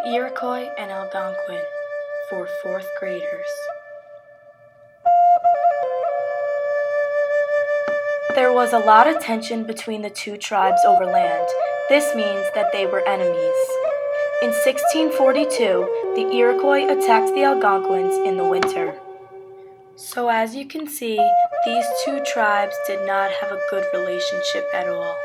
Iroquois and Algonquin for 4th graders. There was a lot of tension between the two tribes over land. This means that they were enemies. In 1642, the Iroquois attacked the Algonquins in the winter. So as you can see, these two tribes did not have a good relationship at all.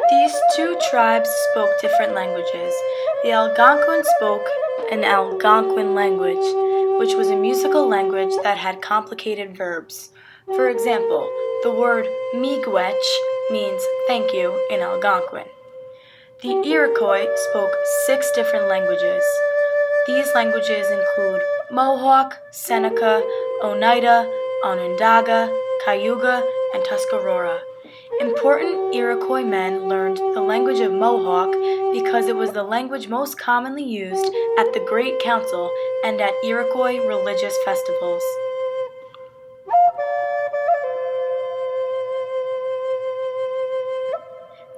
These two tribes spoke different languages. The Algonquin spoke an Algonquin language, which was a musical language that had complicated verbs. For example, the word miigwech means thank you in Algonquin. The Iroquois spoke 6 different languages. These languages include Mohawk, Seneca, Oneida, Onondaga, Cayuga, and Tuscarora. Important Iroquois men learned the language of Mohawk because it was the language most commonly used at the Great Council and at Iroquois religious festivals.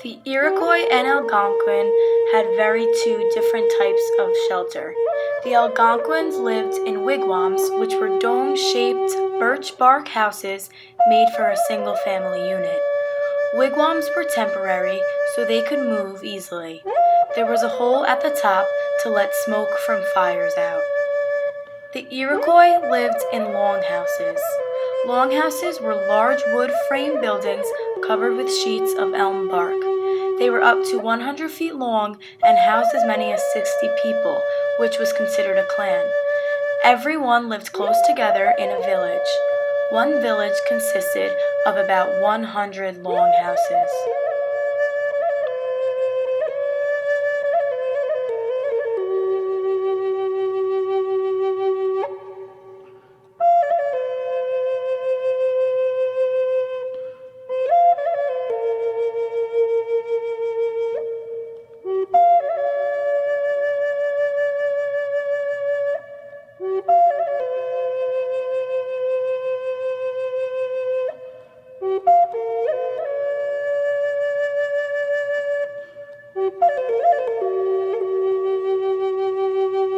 The Iroquois and Algonquin had two different types of shelter. The Algonquins lived in wigwams, which were dome-shaped birch bark houses made for a single family unit. Wigwams were temporary, so they could move easily. There was a hole at the top to let smoke from fires out. The Iroquois lived in longhouses. Longhouses were large wood frame buildings covered with sheets of elm bark. They were up to 100 feet long and housed as many as 60 people, which was considered a clan. Everyone lived close together in a village. One village consisted of about 100 longhouses.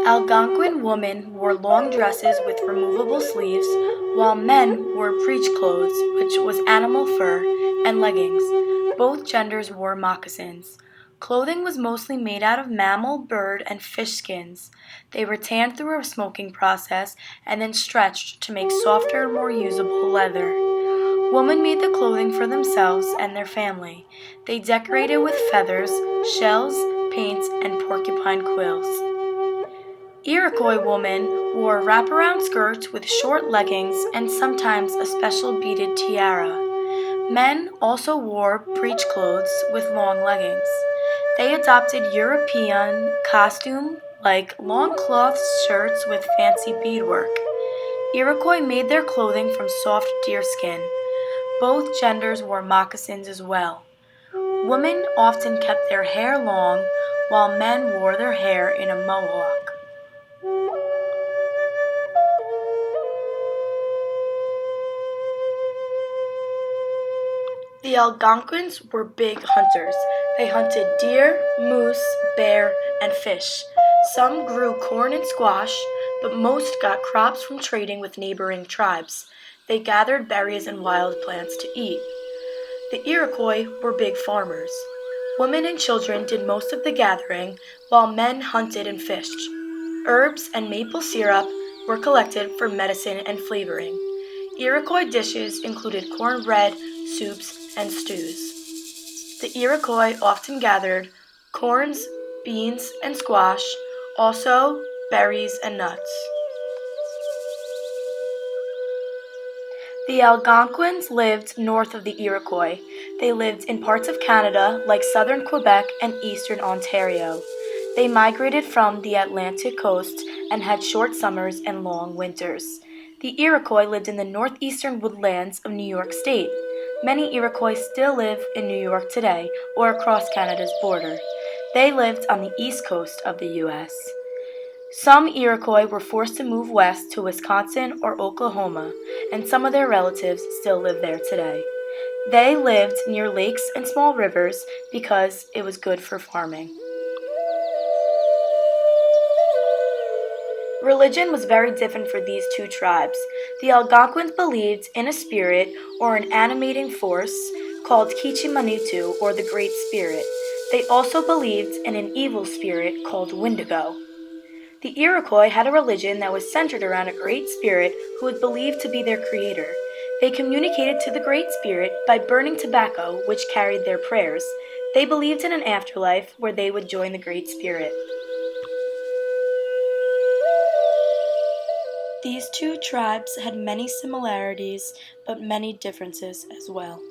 Algonquin women wore long dresses with removable sleeves, while men wore breech clothes, which was animal fur, and leggings. Both genders wore moccasins. Clothing was mostly made out of mammal, bird, and fish skins. They were tanned through a smoking process and then stretched to make softer, more usable leather. Women made the clothing for themselves and their family. They decorated with feathers, shells, paints, and porcupine quills. Iroquois women wore wraparound skirts with short leggings and sometimes a special beaded tiara. Men also wore breech clothes with long leggings. They adopted European costume like long cloth shirts with fancy beadwork. Iroquois made their clothing from soft deerskin. Both genders wore moccasins as well. Women often kept their hair long, while men wore their hair in a mohawk. The Algonquins were big hunters. They hunted deer, moose, bear, and fish. Some grew corn and squash, but most got crops from trading with neighboring tribes. They gathered berries and wild plants to eat. The Iroquois were big farmers. Women and children did most of the gathering, while men hunted and fished. Herbs and maple syrup were collected for medicine and flavoring. Iroquois dishes included cornbread, soups, and stews. The Iroquois often gathered corns, beans, and squash, also berries and nuts. The Algonquins lived north of the Iroquois. They lived in parts of Canada like southern Quebec and eastern Ontario. They migrated from the Atlantic coast and had short summers and long winters. The Iroquois lived in the northeastern woodlands of New York State. Many Iroquois still live in New York today or across Canada's border. They lived on the east coast of the U.S. Some Iroquois were forced to move west to Wisconsin or Oklahoma, and some of their relatives still live there today. They lived near lakes and small rivers because it was good for farming. Religion was very different for these two tribes. The Algonquins believed in a spirit or an animating force called Kichimanitu or the Great Spirit. They also believed in an evil spirit called Wendigo. The Iroquois had a religion that was centered around a great spirit who was believed to be their creator. They communicated to the Great Spirit by burning tobacco, which carried their prayers. They believed in an afterlife where they would join the Great Spirit. These two tribes had many similarities, but many differences as well.